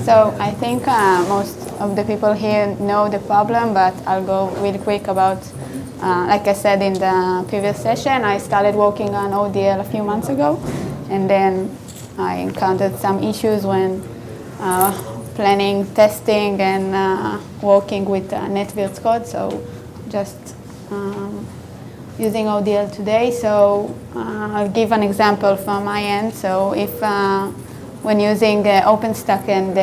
So I think most of the people here know the problem, but I'll go really quick about, like I said in the previous session, I started working on ODL a few months ago, and then I encountered some issues when planning, testing, and working with NetVirt code, so just using ODL today. So I'll give an example from my end. So if when using OpenStack and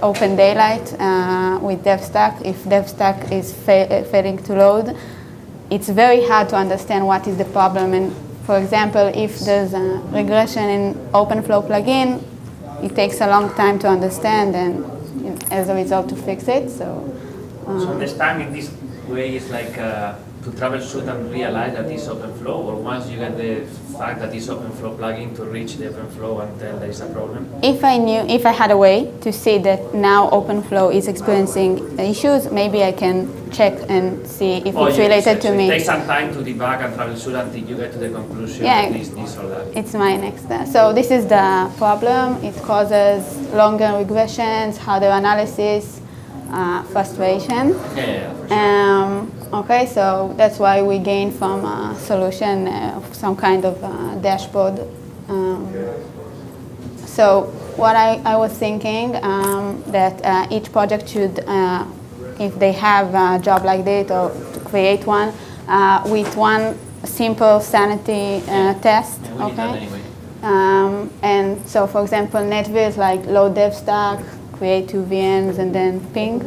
OpenDaylight with DevStack, if DevStack is failing to load, it's very hard to understand what is the problem. And for example, if there's a regression in openflow plugin, it takes a long time to understand and as a result to fix it. So understanding this way is like to troubleshoot and realize that it's openflow, or once you get the fact that it's openflow plugin to reach the openflow and tell there is a problem? If I had a way to see that now openflow is experiencing issues, maybe I can check and see if it's related to me. It takes some time to debug and troubleshoot until you get to the conclusion that this or that. It's my next step. So this is the problem. It causes longer regressions, harder analysis, frustration. For sure. Okay, so that's why we gain from a solution of some kind of dashboard. So what I was thinking that each project should, if they have a job like this, or to create one with one simple sanity test. Yeah, we need that anyway. And so, for example, NetVirt, like load DevStack, create 2 VMs, and then ping.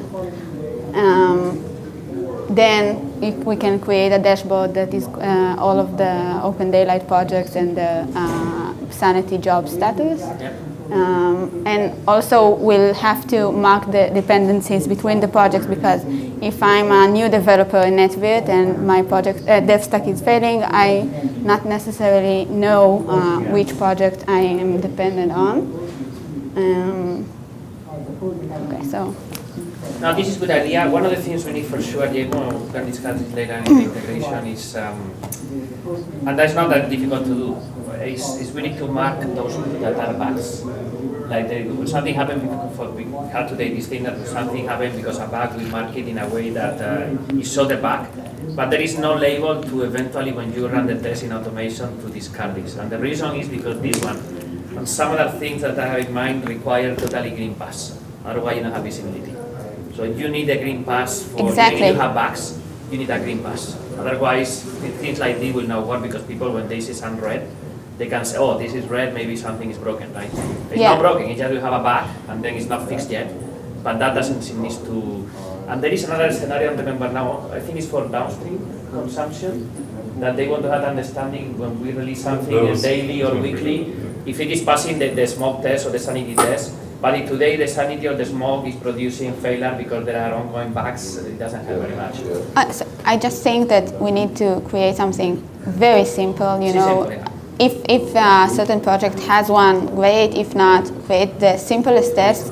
Then if we can create a dashboard that is all of the OpenDaylight projects and the sanity job status. Yep. And also we'll have to mark the dependencies between the projects, because if I'm a new developer in NetVirt and my project DevStack is failing, I not necessarily know which project I am dependent on. Okay, so. Now this is a good idea. One of the things we need for sure, Diego, we can discuss this later in the integration, is, and that's not that difficult to do, is we need to mark those that are bugs. Like something happened before we had today this thing that something happened because a bug, we mark it in a way that it shows the bug, but there is no label to eventually, when you run the test in automation, to discard this. And the reason is because this one, and some other things that I have in mind require totally green pass. Otherwise you don't have visibility. So if you need a green pass for exactly. You need to have bugs, you need a green pass. Otherwise, things like this will not work, because people, when they see some red, they can say, oh, this is red, maybe something is broken, right? It's not broken, it's just you have a bug, and then it's not fixed yet. But that doesn't need to... And there is another scenario, I don't remember now, I think it's for downstream consumption, that they want to have understanding when we release something daily or weekly, if it is passing the smoke test or the sanity test. But if today the sanity or the smoke is producing failure because there are ongoing bugs, it doesn't help very much. So I just think that we need to create something very simple, you know. Simple, yeah. If a certain project has one, great. If not, create the simplest test.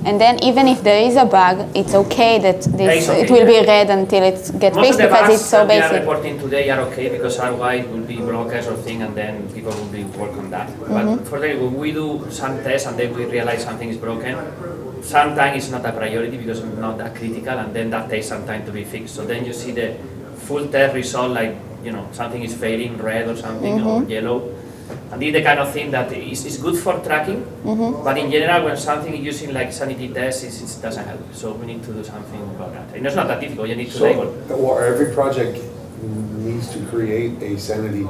And then even if there is a bug, it's okay that it will be red until it gets fixed, because it's so basic. Most of the bugs that we are reporting today are okay, because otherwise it will be blockers or thing, and then people will be work on that. But for the, when we do some tests and then we realize something is broken, sometimes it's not a priority because it's not that critical, and then that takes some time to be fixed. So then you see the full test result, like, you know, something is failing red or something, or yellow. And this is the kind of thing that is good for tracking, but in general, when something is using like sanity tests, it doesn't help. So we need to do something about that. And it's not that difficult, you need to label. Well, every project needs to create a sanity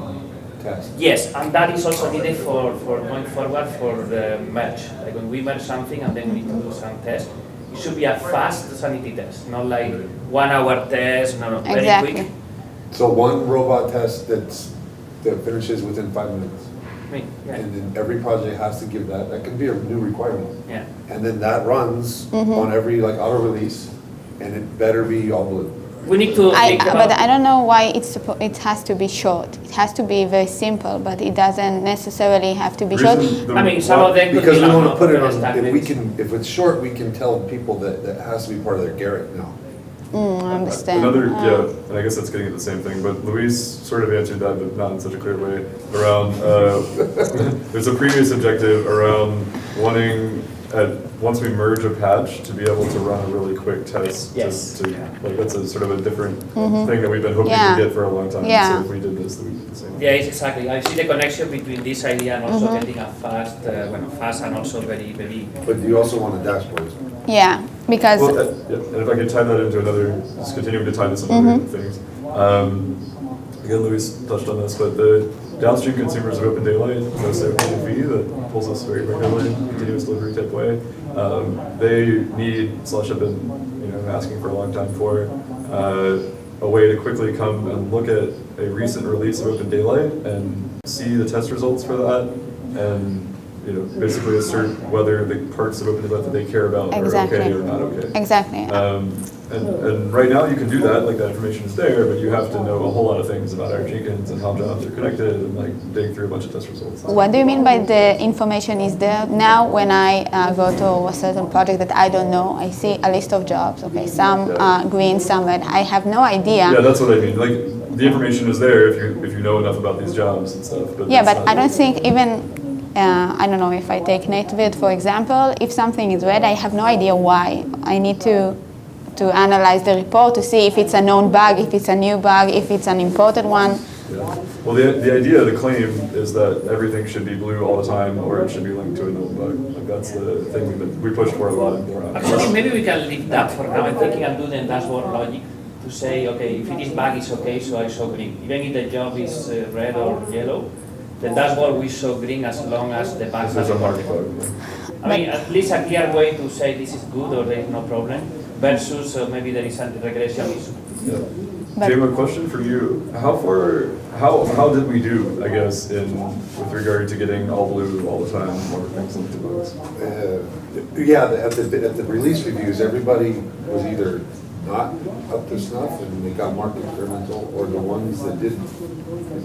test. Yes, and that is also needed for going forward for the merge. Like when we merge something and then we need to do some tests, it should be a fast sanity test, not like 1 hour test, no, very quick. So one robot test that finishes within 5 minutes. Yeah. And then every project has to give that. That can be a new requirement. Yeah. And then that runs on every like auto release, and it better be all blue. We need to think about. But I don't know why it has to be short. It has to be very simple, but it doesn't necessarily have to be short. I mean, some of them could because be we want to put it on. If If it's short, we can tell people that that has to be part of their Garrett now. I understand. And I guess that's getting at the same thing, but Luis sort of answered that, but not in such a clear way, around, there's a previous objective around wanting once we merge a patch, to be able to run a really quick test. Yes. Like that's a sort of a different thing that we've been hoping to get for a long time. Yeah. So if we did this, we could do the same. Yeah, it's exactly. I see the connection between this idea and also getting a fast and also very, very. But you also want a dashboard. Yeah, because Well, and if I could tie that into another, just continuing to tie this into other things. Again, Luis touched on this, but the downstream consumers of OpenDaylight, most OpenV that pulls us very regularly, continuous delivery type way, they need /have been asking for a long time for a way to quickly come and look at a recent release of OpenDaylight and see the test results for that and basically assert whether the parts of OpenDaylight that they care about are okay or not okay. Exactly. And right now you can do that, like that information is there, but you have to know a whole lot of things about our Jenkins and how jobs are connected and like dig through a bunch of test results. What do you mean by the information is there? Now when I go to a certain project that I don't know, I see a list of jobs, okay, some green, some red. I have no idea. Yeah, that's what I mean. Like the information is there if you know enough about these jobs and stuff. But yeah, but I don't think even, I don't know, if I take NetVid for example, if something is red, I have no idea why. I need to analyze the report to see if it's a known bug, if it's a new bug, if it's an imported one. Yeah. Well, the idea, the claim is that everything should be blue all the time, or it should be linked to a known bug. Like that's the thing we push for a lot more. Actually, maybe we can leave that for now. I'm thinking I'm doing dashboard logic to say, okay, if this bug is okay, so I show green. Even if the job is red or yellow, the dashboard will show green as long as the bug has a mark reported. bug. I mean, at least a clear way to say this is good or there is no problem, versus maybe there is a regression issue. Yeah. Jim, a question for you. How did we do, I guess, with regard to getting all blue all the time or things like the bugs? At the release reviews, everybody was either not up to snuff and they got marked experimental, or the ones that didn't.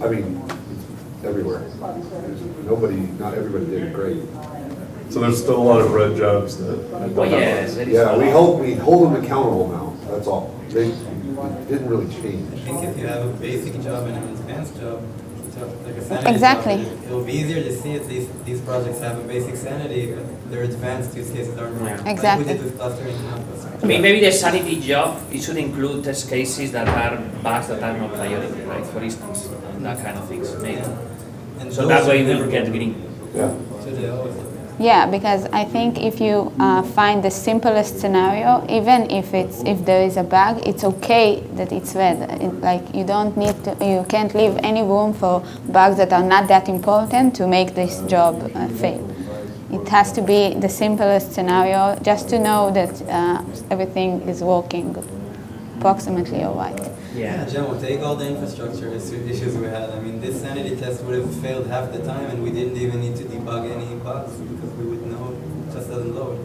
I mean, everywhere. Not everybody did it great. So there's still a lot of red jobs that. Oh yes, Yeah, we hold them accountable now. That's all. They didn't really change. I think if you have a basic job and an advanced job, like a sanity Exactly. job, it'll be easier to see if these projects have a basic sanity, but their advanced use cases are not. Yeah. Exactly. Like we did with clustering campus. I mean, maybe the sanity job, it should include test cases that are bugs that are not priority, right? For instance, that kind of things, maybe. And So those that way should we never will get go. green. Yeah. So they always. Yeah, because I think if you find the simplest scenario, even if there is a bug, it's okay that it's red. Like you can't leave any room for bugs that are not that important to make this job fail. It has to be the simplest scenario, just to know that everything is working approximately all right. Yeah, Jim, take all the infrastructure issues we had. I mean, this sanity test would have failed half the time, and we didn't even need to debug any bugs because we would know it just doesn't load.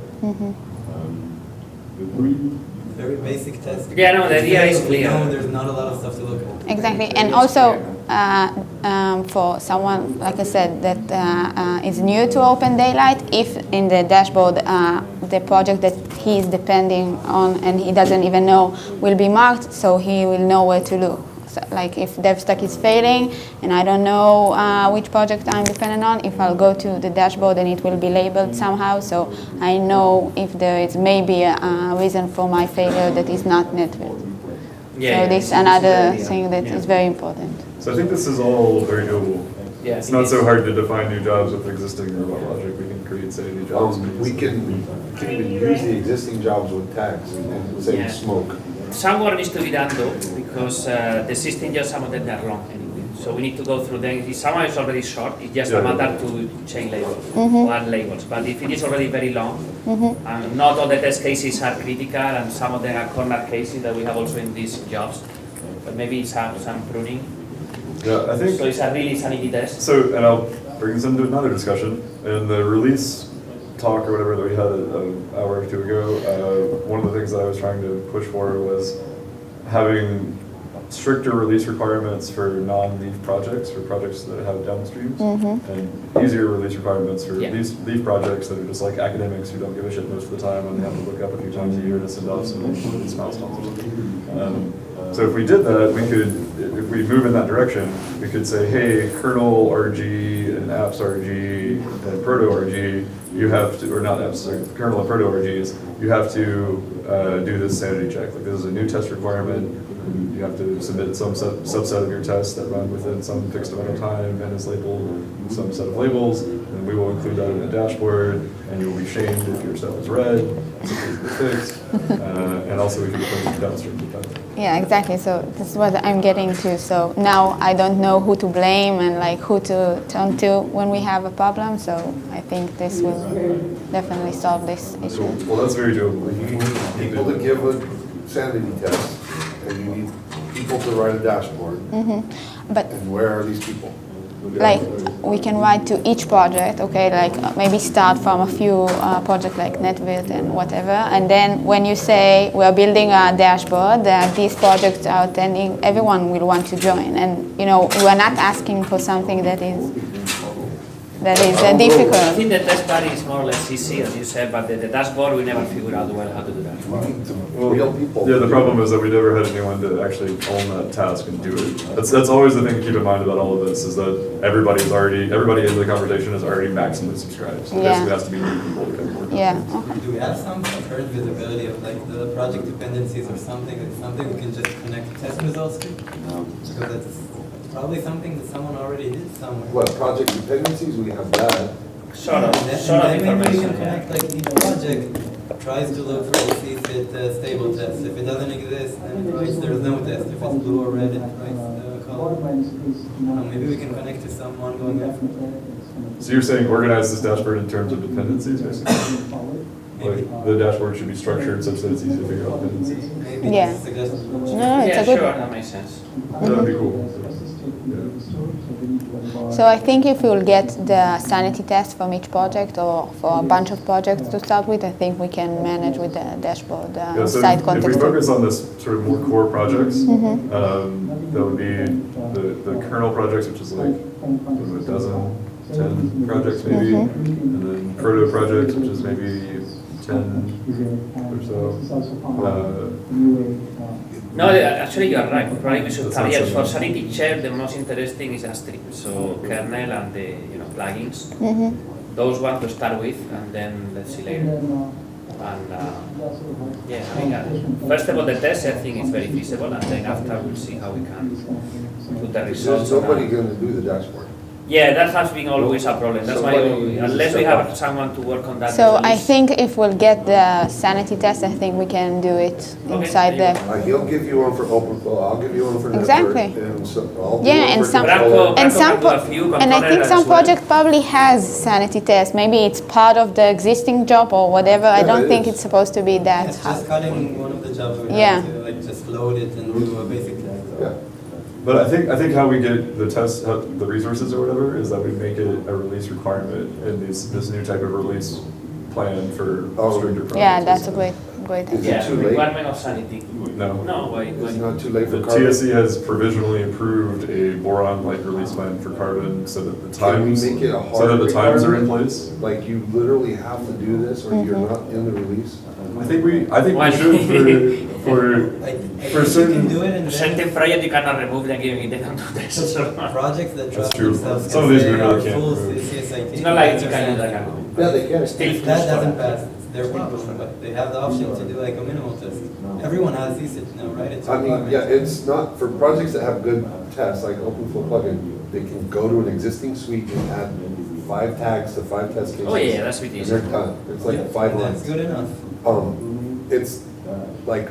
Very basic test. Yeah, no, the idea is We clear. know there's not a lot of stuff to look at. Exactly, and also for someone, like I said, that is new to OpenDaylight, if in the dashboard the project that he is depending on and he doesn't even know will be marked, so he will know where to look. So, like if DevStack is failing and I don't know which project I'm dependent on, if I'll go to the dashboard and it will be labeled somehow, so I know if there is maybe a reason for my failure that is not NetVid. So this is another thing that is very important. So I think this is all very doable. Yeah, It's it not is. so hard to define new jobs with existing robot logic. We can create sanity jobs. We can even use the existing jobs with tags and say Yeah. smoke. Some work needs to be done though, because the system just some of them are wrong anyway. So we need to go through them. If someone is already short, it's just a matter to change labels or add labels. But if it is already very long, and not all the test cases are critical, and some of them are corner cases that we have also in these jobs, but maybe some pruning. Yeah, I think. So it's a really sanity test. So, and I'll bring this into another discussion. In the release talk or whatever that we had an hour or two ago, one of the things that I was trying to push for was having stricter release requirements for non-leaf projects, for projects that have downstreams, and easier release requirements for leaf projects that are just like academics who don't give a shit most of the time and they have to look up a few times a year to send off some these milestones or something. So if we did that, we could, if we move in that direction, we could say, hey, kernel RG and apps RG and proto RG, you have to, or not apps, sorry, kernel and proto RGs, you have to do this sanity check. Like this is a new test requirement. You have to submit some subset of your tests that run within some fixed amount of time and is labeled with some set of labels, and we will include that in the dashboard, and you'll be shamed if your stuff is red, if it's fixed, and also we can put downstream dependent. Yeah, exactly. So this is what I'm getting to. So now I don't know who to blame and like who to turn to when we have a problem. So I think this will definitely solve this issue. Well, that's very doable. You need people to give a sanity test, and you need people to write a dashboard. But And where are these people? like we can write to each project, okay, like maybe start from a few projects like NetVirt and whatever, and then when you say we're building a dashboard that these projects are attending, everyone will want to join, and you know we're not asking for something that is I difficult. think the test body is more or less easy, as you said, but the dashboard, we never figured out well how to do that. We need some real people. Yeah, the problem is that we never had anyone to actually own that task and do it. That's always the thing to keep in mind about all of this, is that everybody in the conversation is already maximally subscribed. So Yeah. basically it has to be new people to come work. Yeah. Do we have some current visibility of like the project dependencies or something? It's something we can just connect test results to? Because that's probably something that someone already did somewhere. What, project dependencies, we have that. Sort of And then maybe we information, can yeah. connect like each project tries to look for a csit stable test. If it doesn't exist, then it writes there's no test. If it's blue or red, it writes the color. Maybe we can connect to some ongoing effort. So you're saying organize this dashboard in terms of dependencies, basically? Maybe. Like the dashboard should be structured such that it's easy to figure out dependencies? Maybe Yeah. that's a suggestion. No, it's Yeah, a good. sure, that makes sense. That would be cool. So I think if we'll get the sanity test from each project or for a bunch of projects to start with, I think we can manage with the dashboard Yeah, so side if we context. focus on this sort of more core projects, that would be the kernel projects, which is like a dozen, 10 projects maybe, and then proto projects, which is maybe 10 or so. No, actually you are right. Probably we should That carry sounds for similar. sanity check. The most interesting is S3, so kernel and the plugins. Those ones to start with, and then let's see later. And yeah, I mean, first of all, the test I think is very feasible, and then after we'll see how we can put the results. There's nobody on. going to do the dashboard. Yeah, that has been always a problem. That's why Somebody unless we step have up. someone to work on that. So I release. think if we'll get the sanity test, I think we can do it inside there the. you He'll give you one for openflow, I'll give you one for Exactly. NetVirt, and so I'll do Yeah, one and for some- controller. And some, can do a few and I think controller some as well. project probably has sanity test. Maybe it's part of the existing job or whatever. I Yeah, don't it think is. it's supposed to be that It's hard. just cutting one of the jobs we Yeah. have to like just load it and do a basic test. Yeah. But I think how we get the test, the resources or whatever, is that we make it a release requirement in this new type of release plan for stricter projects. Yeah, that's a great idea. Is it Yeah, too late? requirement of sanity. No. No, why? It's not too late for The carbon. TSC has provisionally approved a boron-like release plan for carbon so that the Can we times, make it a so that hard the times are in requirement? place. Like you literally have to do this or you're not in the release? I think we Why? should for I For think certain- you can do it and Certain then project you cannot remove them if they don't do this. So. projects that trust true. themselves Some of can these say we really are can't full remove. csit. It's not like you can use like a Yeah, they can. still If that doesn't pass, it's their problem, but they have the option to do like a minimal test. Everyone has csit now, right? It's a I mean, requirement. yeah, it's not, for projects that have good tests, like OpenFlow plugin, they can go to an existing suite and add 5 tags to 5 test cases. Oh yeah, that's And ridiculous. they're done. It's like 5 That's lines. good enough. It's like,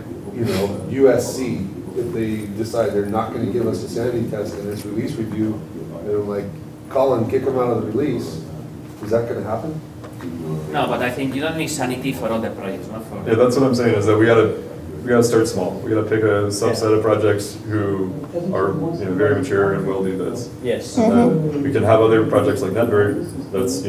USC, if they decide they're not gonna give us a sanity test in this release review, and I'm like, call and kick them out of the release, is that gonna happen? No, but I think you don't need sanity for all the projects, not for. Yeah, that's what I'm saying, is that we gotta start small. We gotta pick a subset of projects who are, very mature and will do this. Yes. And then we can have other projects like NetVirt, that's,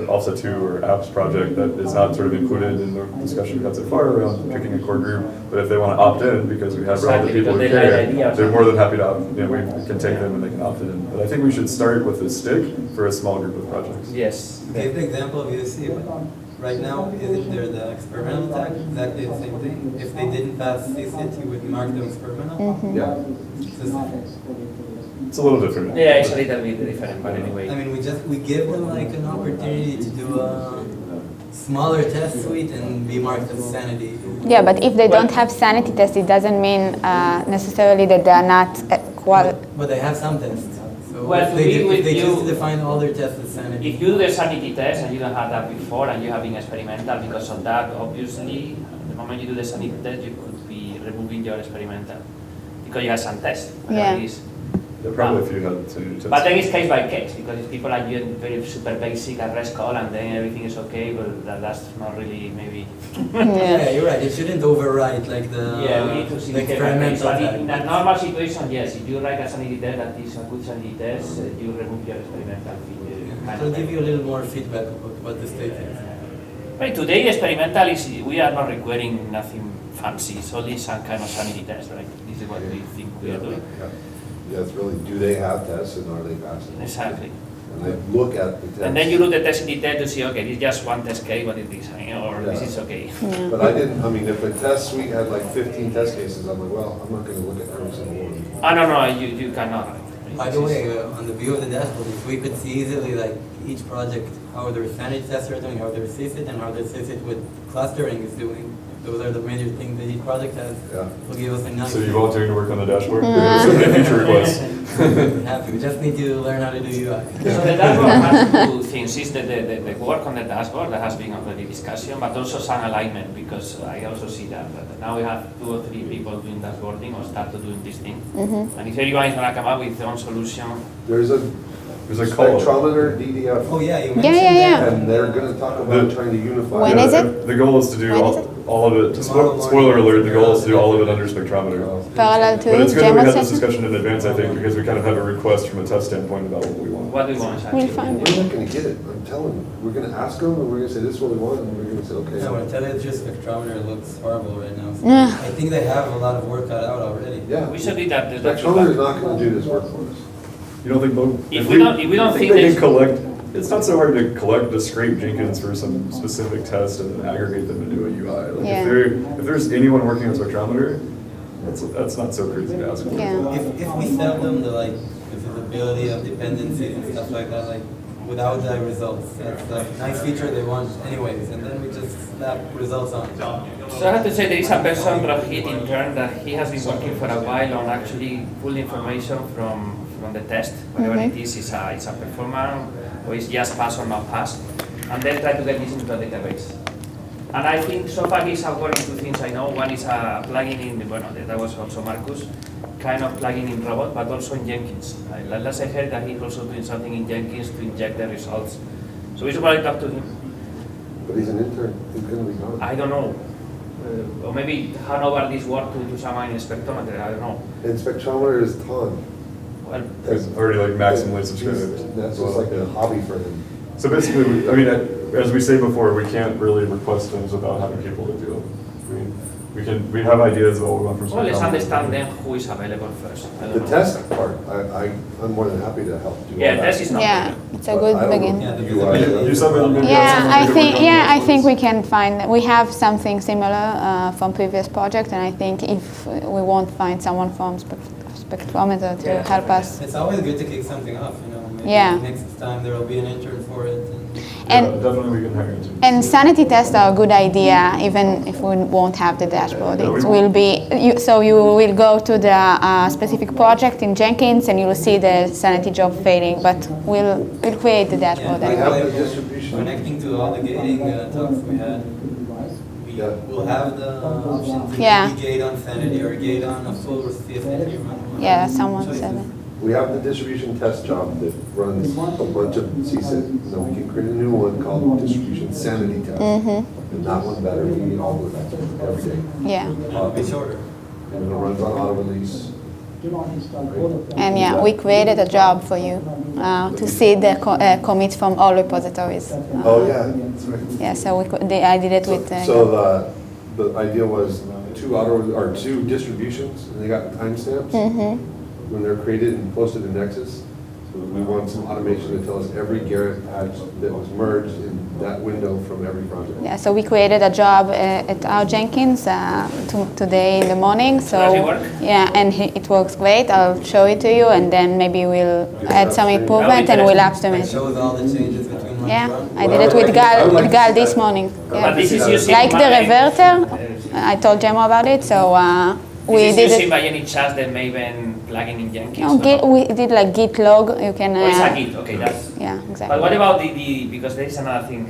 offset 2 or apps project that is not sort of included in the discussion we've had so far around picking a core group. But if they wanna opt in, because we have relevant Exactly, people who because they like the care, idea or they're more than happy to opt, we can take them and they can opt in. But I think we should start with a stick for a small group of projects. Yes. Give the example of UC, but right now, isn't there the experimental tag? Exactly the same thing. If they didn't pass csit, you would mark them experimental. Yeah. It's the same. It's a little different. Yeah, it's a little bit different, but anyway. I mean, we give them like an opportunity to do a smaller test suite and be marked as sanity. Yeah, but if they don't have sanity test, it doesn't mean necessarily that they are not But they have some tests. So Well, if they, to be with if they choose you- to define all their tests as sanity. If you do the sanity test and you don't have that before and you have been experimental because of that, obviously, the moment you do the sanity test, you could be removing your experimental because you have some test. Yeah. Yeah, probably if you had to test. But then it's case by case because if people are doing very super basic and REST call and then everything is okay, well, that's not really maybe. Yeah, you're right. It shouldn't override like the, Yeah, we need to see the the case by case. experimental But tag. in a normal situation, yes, if you write a sanity test that is a good sanity test, you remove your experimental kind It'll of give thing. you a little more feedback about what the state is. Right, today experimental is, we are not requiring nothing fancy, it's only some kind of sanity test, right? This is what we think we are doing. Yeah, it's really, do they have tests and are they passing? Exactly. And I look at the tests. And then you look at the test in detail to see, okay, this is just one test case, what is this, or this is okay. Yeah. But I didn't, I mean, if a test suite had like 15 test cases, I'm like, well, I'm not gonna look at every single one. Ah, no, you cannot. By the way, on the view of the dashboard, if we could see easily like each project, how their sanity tests are doing, how their csit and how their csit with clustering is doing. Those are the major things that each project has. Yeah. Will give us a nice. So you volunteering to work on the dashboard? Future requests. Happy. We just need to learn how to do UI. So the dashboard has two things, is the work on the dashboard, that has been already discussion, but also some alignment, because I also see that now we have 2 or 3 people doing dashboarding or start to doing this thing. And if everyone is gonna come up with their own solution, There's a There's a call. spectrometer DDF. Oh yeah, you Yeah, mentioned yeah, yeah. And they're gonna talk about trying to unify. When is it? The goal is to do When is it? all of it, Tomorrow spoiler morning. alert, the goal is to do all of it under spectrometer. Parallel to But it's good that we Gemma had this session? discussion in advance, I think, because we kind of have a request from a test standpoint about what we want. what do we want We'll actually? find We're not gonna get it, I'm telling you. We're gonna ask them and we're gonna say, this is what we want, and we're gonna say, okay. No, I tell you, it's just spectrometer looks horrible right now. So Yeah. I think they have a lot of work cut out already. Yeah. We should be that. Spectrometer is not gonna do this work for us. You don't think, Bo? If we don't think they there's- can collect, it's not so hard to collect the scrape Jenkins for some specific test and then aggregate them into a UI. Like Yeah. if there's anyone working on spectrometer, that's not so crazy to ask for. Yeah. If we sell them the like the visibility of dependencies and stuff like that, like without the results, that's a nice feature they want anyways, and then we just slap results on. So I have to say there is a person, Rahid, in turn, that he has been working for a while on actually pull information from the test, whatever it is, it's a performance, or it's just pass or not pass, and then try to get this into a database. And I think so far he's working 2 things I know. One is a plugin in, well, that was also Marcus, kind of plugin in Robot, but also in Jenkins. Last I heard that he's also doing something in Jenkins to inject the results. So we should probably talk to him. But he's an intern, he's gonna be gone. I don't know. Or maybe hand over this work to someone in spectrometer, I don't know. And spectrometer is ton. Well, It's already like maximally subscribed. That's just like a hobby for him. So basically, I mean, as we say before, we can't really request things without having people to do them. We have ideas of what we want from well, let's spectrometer. understand then who is available first. I don't The know. test part, I'm more than happy to help do all Yeah, that. test is not. Yeah, problem. it's a good But I don't begin. know Yeah, the UI. visibility. You said that maybe Yeah, that's I something think, we don't yeah, I know. think we can find, we have something similar from previous project, and I think if we won't find someone from spectrometer to Yeah. help us. It's always good to kick something off, you know. Maybe Yeah. next time there will be an intern for it. And- Yeah, definitely we can hire into. And sanity tests are a good idea, even if we won't have the dashboard. Yeah, It we- will be, so you will go to the specific project in Jenkins and you will see the sanity job failing, but we'll create the dashboard Yeah, We anyway. have the distribution. Connecting to all the gating talks we had, Yeah. we'll have the option to Yeah. maybe gate on sanity or gate on a full CSNT run. Yeah, someone said it. We have the distribution test job that runs a bunch of CSIT, and then we can create a new one called distribution sanity test. And that one better be all of that every day. Yeah, It'll be shorter. And it runs on auto release. and yeah, we created a job for you to see the commits from all repositories. Oh, yeah, that's right. Yeah, so I did it with. So the idea was two distributions, and they got timestamps when they're created and posted in Nexus. So we want some automation to tell us every Garrett patch that was merged in that window from every project. Yeah, so we created a job at our Jenkins today in the morning. So Does it work? yeah, and it works great. I'll show it to you, and then maybe we'll add some improvement and we'll upstream It it. shows all the changes between one Yeah, and one. I did it with I would like Gal to see this that. morning. But Yeah. But this is using Like the by- reverter, I told Jemo about it, so we Is did this using it. by any chance the Maven plugin in Jenkins? No, we did like Git log. You can. Oh, it's a Git, okay, that's... Yeah, But exactly. what about the because there is another thing.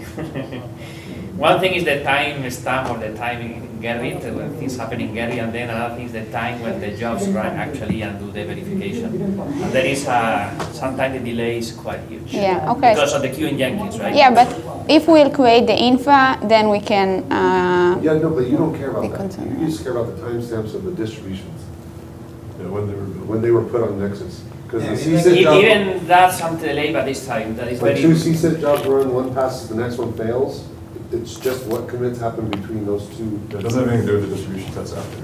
One thing is the time stamp or the time in Gerrit, when things happen in Gerrit, and then another thing is the time when the jobs run actually and do the verification. And there is sometimes the delay is quite huge. Yeah, okay. Because of the queue in Jenkins, right? Yeah, but if we'll create the infra, then we can. Yeah, no, but you don't care Be about that. concerned. You just care about the timestamps of the distributions, Yeah, when they were built. when they were put on Nexus. Because the Yeah, CSIT job, Even that's some delay by this time. That is when very... two CSIT jobs run, one passes, the next one fails, it's just what commits happen between those two. Yeah, it doesn't have anything to do with the distribution test after.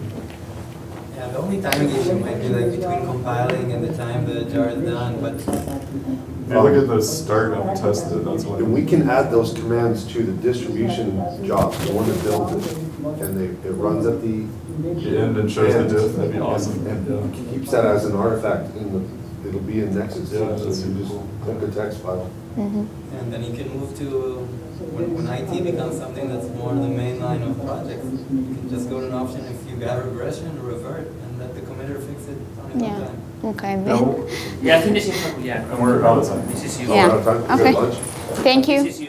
Yeah, the only timing issue might be like between compiling and the time the jar is done, but If you look at the start of the test, that's when. And we can add those commands to the distribution job, the one that builds it, and it runs at the The end and shows the end. diff, that'd be awesome. And Yeah. keeps that as an artifact in the, it'll be in Nexus, Yeah, so that's you just cool. hook a text file. and then you can move to when IT becomes something that's more the main line of projects. You can just go to an option if you got regression, revert, and let the committer fix it on its own Yeah. time. Okay. Yeah, Then. well, Yeah, I think this is... Yeah. and we're out of time. This is you. Yeah. We're out of time. We got Okay. lunch. Thank you. This is you.